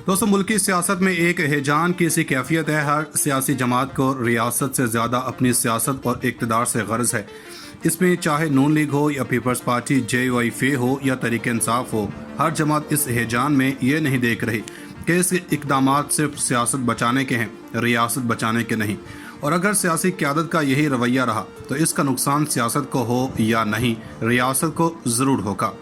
दोस्तों, मुल्की सियासत में एक हिजान की सी कैफियत है। हर सियासी जमात को रियासत से ज़्यादा अपनी सियासत और इक़्तिदार से गर्ज है। इसमें चाहे नून लीग हो या पीपल्स पार्टी JYF हो या तहरीक इंसाफ हो, हर जमात इस हिजान में ये नहीं देख रही कि इसके इक़दामात सिर्फ सियासत बचाने के हैं, रियासत बचाने के नहीं। और अगर सियासी क़यादत का यही रवैया रहा तो इसका नुकसान सियासत को हो या नहीं, रियासत को ज़रूर होगा।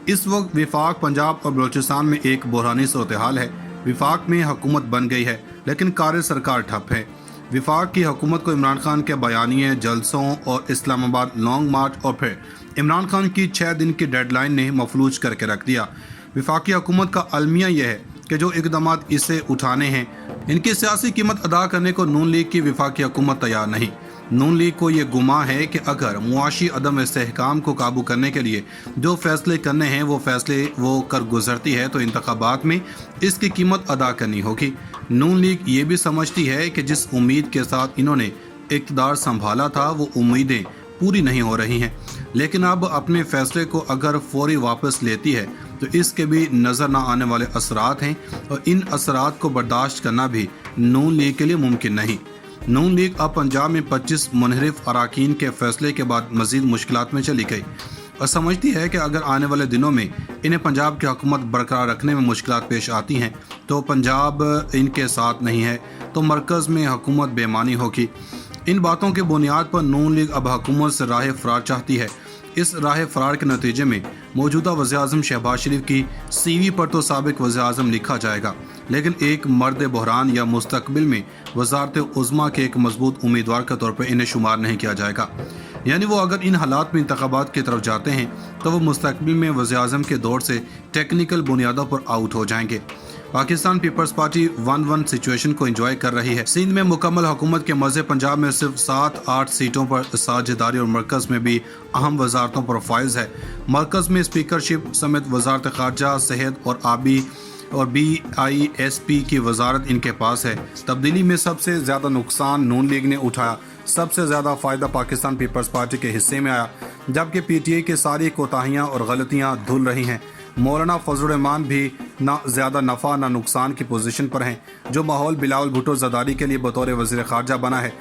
इस वक्त विफाक पंजाब और बलूचिस्तान में एक बुरहानी सूरत हाल है। विफाक में हुकूमत बन गई है लेकिन कार्य सरकार ठप है। विफाक की हुकूमत को इमरान खान के बयानिए, जलसों और इस्लामाबाद लॉन्ग मार्च और फिर इमरान खान की 6 दिन की डेडलाइन ने मफलूज करके रख दिया। विफाकी हुकूमत का अलमिया यह है कि जो इकदामात इसे उठाने हैं, इनकी सियासी कीमत अदा करने को नून लीग की विफाकी हुकूमत तैयार नहीं। नून लीग को ये गुमा है कि अगर मुआशी अदम इस्तेहकाम को काबू करने के लिए जो फैसले करने हैं वो फैसले वो कर गुजरती है तो इंतखाबात में इसकी कीमत अदा करनी होगी। नून लीग ये भी समझती है कि जिस उम्मीद के साथ इन्होंने इक़्तिदार संभाला था वो उम्मीदें पूरी नहीं हो रही हैं, लेकिन अब अपने फैसले को अगर फौरी वापस लेती है तो इसके भी नज़र न आने वाले असरात हैं और इन असरात को बर्दाश्त करना भी नून लीग के लिए मुमकिन नहीं। नून लीग अब पंजाब में 25 मुनहरिफ अराकीन के फैसले के बाद मजीद मुश्किलात में चली गई और समझती है कि अगर आने वाले दिनों में इन्हें पंजाब की हुकूमत बरकरार रखने में मुश्किलात पेश आती हैं तो पंजाब इनके साथ नहीं है तो मरकज़ में हुकूमत बेमानी होगी। इन बातों की बुनियाद पर नून लीग अब हुकूमत से राह फरार चाहती है। इस राह फरार के नतीजे में मौजूदा वज़ीर-ए-आज़म शहबाज शरीफ की CV पर तो साबिक वज़ीर-ए-आज़म लिखा जाएगा, लेकिन एक मर्द बहरान या मुस्तकबिल में वज़ारत उज़्मा के एक मजबूत उम्मीदवार के तौर पर इन्हें शुमार नहीं किया जाएगा। यानी वो अगर इन हालात में इंतखाबात की तरफ जाते हैं तो वो मुस्तकबिल में वज़ीर-ए-आज़म के दौर से टेक्निकल बुनियादों पर आउट हो जाएंगे। पाकिस्तान पीपल्स पार्टी 1-1 सिचुएशन को एंजॉय कर रही है। सिंध में मुकम्मल हुकूमत के मज़े, पंजाब में सिर्फ 7-8 सीटों पर साझेदारी और मरकज़ में भी अहम वजारतों पर फाइज है। मरकज़ में स्पीकरशिप समेत वजारत ख़ारजा, सेहत और आबी और BISP की वजारत इनके पास है। तब्दीली में सबसे ज़्यादा नुकसान नून लीग ने उठाया, सबसे ज़्यादा फ़ायदा पाकिस्तान पीपल्स पार्टी के हिस्से में आया, जबकि PTI की सारी कोताहियाँ और गलतियाँ धुल रही हैं। मौलाना फजल रहमान भी ना ज़्यादा नफ़ा ना नुकसान की पोजीशन पर हैं। जो माहौल बिलावल भुट्टो ज़रदारी के लिए बतौर वज़ीर ख़ारजा बना है,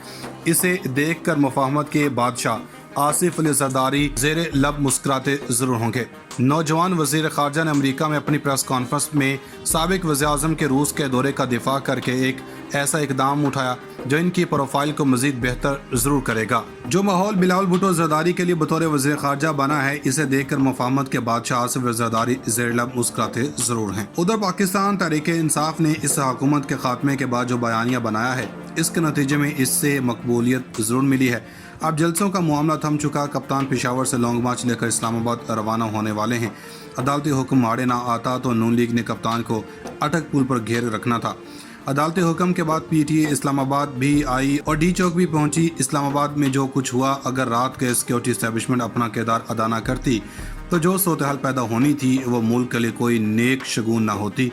इसे देख कर मुफाहमत के बादशाह आसिफ अली ज़रदारी ज़ेरे लब मुस्कुराते ज़रूर होंगे। नौजवान वज़ीर ख़ारजा ने अमेरिका में अपनी प्रेस कॉन्फ्रेंस में साबिक वज़ीर-ए-आज़म के रूस के दौरे का दिफा करके एक ऐसा इकदाम उठाया जो इनकी प्रोफाइल को मज़ीद बेहतर ज़रूर करेगा। जो माहौल बिलावल भुट्टो ज़रदारी के लिए बतौर वज़ीर ख़ारजा बना है, इसे देखकर मुफाहमत के बादशाह आसिफ अली ज़रदारी ज़ेरे लब मुस्कुराते ज़रूर हैं। उधर पाकिस्तान तहरीक इंसाफ ने इस हुकूमत के खात्मे के बाद जो बयानिया बनाया है, इसके नतीजे में इससे मकबूलियत ज़रूर मिली है। अब जलसों का मामला थम चुका। कप्तान पेशावर से लॉन्ग मार्च लेकर इस्लामाबाद रवाना होने वाले हैं। अदालती हुक्म आड़े ना आता तो नून लीग ने कप्तान को अटक पुल पर घेर रखना था। अदालती हुक्म के बाद PTI इस्लामाबाद भी आई और D चौक भी पहुंची। इस्लामाबाद में जो कुछ हुआ, अगर रात के सिक्योरिटी इस्टेब्लिशमेंट अपना किरदार अदा न करती तो जो सूरत हाल पैदा होनी थी वो मुल्क के लिए कोई नेक शगुन ना होती।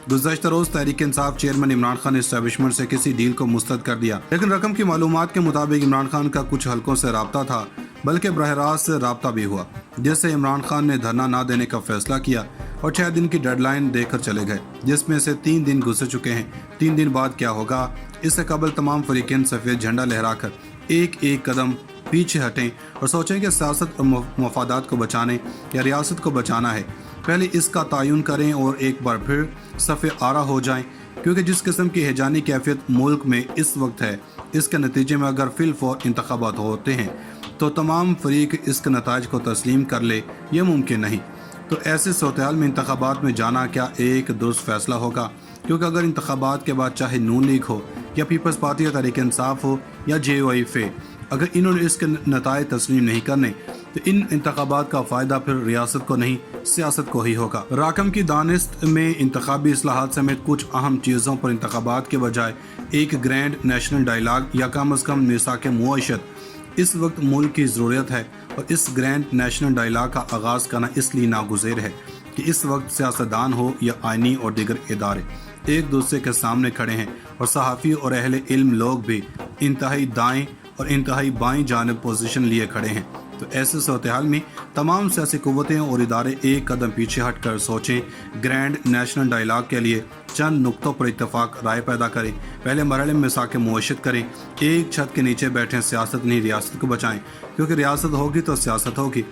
गुज़श्ता रोज़ तहरीक इंसाफ चेयरमैन इमरान खान ने इस्टेब्लिशमेंट से किसी डील को मुस्तरद कर दिया, लेकिन रकम की मालूमात के मुताबिक इमरान खान का कुछ हलकों से राब्ता था, बल्कि बरह रास्त राब्ता भी हुआ, जिससे इमरान खान ने धरना ना देने का फैसला किया और 6 दिन की डेडलाइन देकर चले गए, जिसमें से 3 दिन गुजर चुके हैं। 3 दिन बाद क्या होगा, इससे कबल तमाम फरीक़ैन सफ़ेद झंडा लहराकर एक एक कदम पीछे हटें और सोचें कि सियासत और मफादात को बचाने या रियासत को बचाना है। पहले इसका तयन करें और एक बार फिर सफ़े आरा हो जाएं, क्योंकि जिस किस्म की हैजानी कैफियत मुल्क में इस वक्त है, इसके नतीजे में अगर फिलफौर इंतखाबात होते हैं तो तमाम फरीक इसके नताइज को तस्लीम कर ले, ये मुमकिन नहीं। तो ऐसे सूरत हाल में इंतखाबात में जाना क्या एक दुरुस्त फैसला होगा? क्योंकि अगर इंतखाबात के बाद चाहे नून लीग हो या पीपल्स पार्टी या तहरीक इंसाफ हो या JYF, अगर इन्होंने इसके नताइज तस्लीम नहीं करने तो इन इंतखाबात का फ़ायदा फिर रियासत को नहीं, सियासत को ही होगा। राकम की दानिस्त में इंतखाबी इस्लाहात समेत कुछ अहम चीज़ों पर इंतखाबात के बजाय एक ग्रैंड नेशनल डायलॉग या कम अज़ कम मिसाक मुआशत इस वक्त मुल्क की ज़रूरत है। और इस ग्रैंड नेशनल डायलॉग का आगाज़ करना इसलिए नागुज़ेर है कि इस वक्त सियासतदान हो या आइनी और दीगर इदारे एक दूसरे के सामने खड़े हैं और सहाफ़ी और अहले इल्म लोग भी इंतहाई दाएँ और इंतहाई बाईं जानिब पोजीशन लिए खड़े हैं। तो ऐसे सूरत-ए-हाल में तमाम सियासी कुव्वतें और इदारे एक कदम पीछे हटकर सोचें, ग्रैंड नेशनल डायलॉग के लिए चंद नुक्तों पर इत्तेफाक राय पैदा करें। पहले मरहले में मिसाक मुआशत करें, एक छत के नीचे बैठे सियासत नहीं रियासत को बचाएं, क्योंकि रियासत होगी तो सियासत होगी।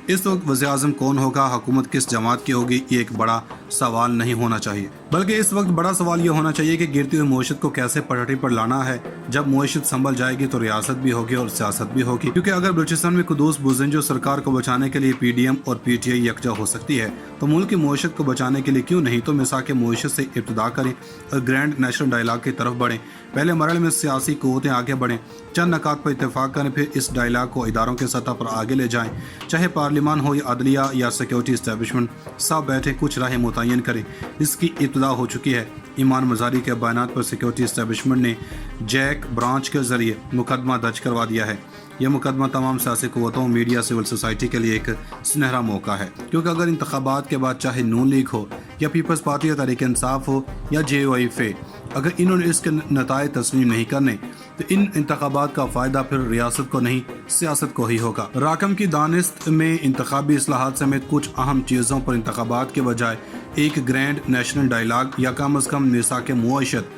इस वक्त वज़ीर-ए-आज़म कौन होगा, हुकूमत किस जमात की होगी, ये एक बड़ा सवाल नहीं होना चाहिए, बल्कि इस वक्त बड़ा सवाल ये होना चाहिए कि गिरती हुई मुआशत को कैसे पटरी पर लाना है। जब मुआशत संभल जाएगी तो रियासत भी होगी और सियासत भी होगी, क्योंकि अगर बलूचिस्तान में कुदूस बुज़ंजो सरकार को बचाने के लिए PDM और PTI यकजा हो सकती है, तो मुल्क की मुआशत को बचाने के लिए क्यों नहीं तो मिसाक मुआशत से इब्तिदा करें और ग्रैंड नेशनल डायलॉग की तरफ बढ़ें। पहले मरहले में सियासी कुव्वतें आगे बढ़ें, चंद नकात पर इत्तेफाक करें, फिर इस डायलॉग को इदारों के सतह पर आगे ले जाएं। चाहे पार्लियामान हो या अदलिया या सिक्योरिटी इस्टेब्लिशमेंट, सब बैठे कुछ राहें मुतय्यन करें। इसकी इब्तिदा हो चुकी है। ईमान मज़ारी के बयानात पर सिक्योरिटी इस्टेब्लिशमेंट ने जैक ब्रांच के जरिए मुकदमा दर्ज करवा दिया है। यह मुकदमा तमाम सियासी कुव्वतों, मीडिया, सिविल सोसाइटी के लिए एक सुनहरा मौका है, क्योंकि अगर इंतखाबात के बाद चाहे नून लीग हो या पीपल्स पार्टी या तहरीक इंसाफ हो या JOI, अगर इन्होंने इसके नताए तस्लीम नहीं करने तो इन इंतखाबात का फ़ायदा फिर रियासत को नहीं सियासत को ही होगा। राकम की दानिस्त में इंतखाबी इस्लाहात समेत कुछ अहम चीज़ों पर इंतखाबात के बजाय एक ग्रैंड नेशनल डायलॉग या कम अज़ कम मिसाक मुआशत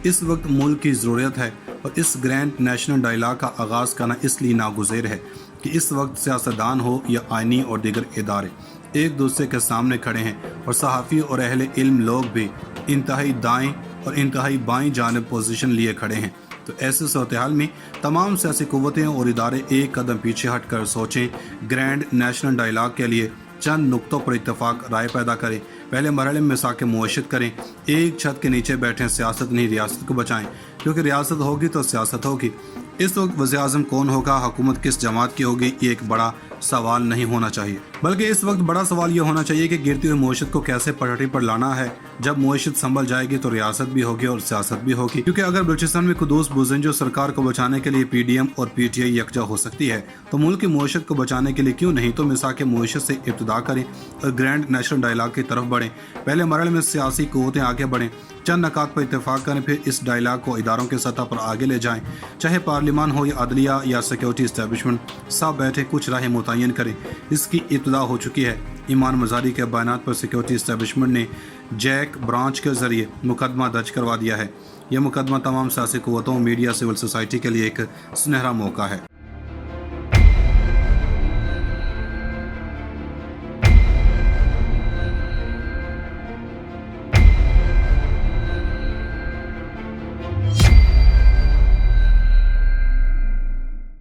इस वक्त मुल्क की ज़रूरत है। और इस ग्रैंड नेशनल डायलॉग का आगाज़ करना इसलिए नागुज़ेर है कि इस वक्त सियासतदान हो या आइनी और दीगर इदारे एक दूसरे के सामने खड़े हैं और सहाफ़ी और अहले इल्म लोग भी इंतहाई दाएँ और इंतहाई बाएं जानिब पोजीशन लिए खड़े हैं। तो ऐसे सूरत-ए-हाल में तमाम सियासी कुव्वतें और इदारे एक कदम पीछे हटकर सोचें, ग्रैंड नेशनल डायलॉग के लिए चंद नुक्तों पर इत्तेफाक राय पैदा करें। पहले मरहले में मिसाक मुआशत करें, एक छत के नीचे बैठे सियासत नहीं रियासत को बचाएं, क्योंकि रियासत होगी तो सियासत होगी। इस वक्त वज़ीर-ए-आज़म कौन होगा, हुकूमत किस जमात की होगी, ये एक बड़ा सवाल नहीं होना चाहिए, बल्कि इस वक्त बड़ा सवाल ये होना चाहिए कि गिरती हुई मुआशत को कैसे पटरी पर लाना है। जब मुआशत संभल जाएगी तो रियासत भी होगी और सियासत भी होगी, क्योंकि अगर बलूचिस्तान में कुदूस बुज़ंजो सरकार को बचाने के लिए PDM और PTI यकजा हो सकती है, तो मुल्क की मुआशत को बचाने के लिए क्यों नहीं तो मिसाक मुआशत से इब्तिदा करें और ग्रैंड नेशनल डायलॉग की तरफ बढ़ें। पहले मरहले में सियासी कुव्वतें आगे बढ़ें, चंद नकात पर इत्तेफाक करें, फिर इस डायलॉग को इदारों के सतह पर आगे ले जाएं। चाहे पार्लियामान हो या अदलिया या सिक्योरिटी इस्टेब्लिशमेंट, सब बैठे कुछ राहें मुतय्यन करें। इसकी इब्तिदा हो चुकी है। ईमान मज़ारी के बयानात पर सिक्योरिटी इस्टेब्लिशमेंट ने जैक ब्रांच के जरिए मुकदमा दर्ज करवा दिया है। यह मुकदमा तमाम सियासी कुव्वतों, मीडिया, सिविल सोसाइटी के लिए एक सुनहरा मौका है।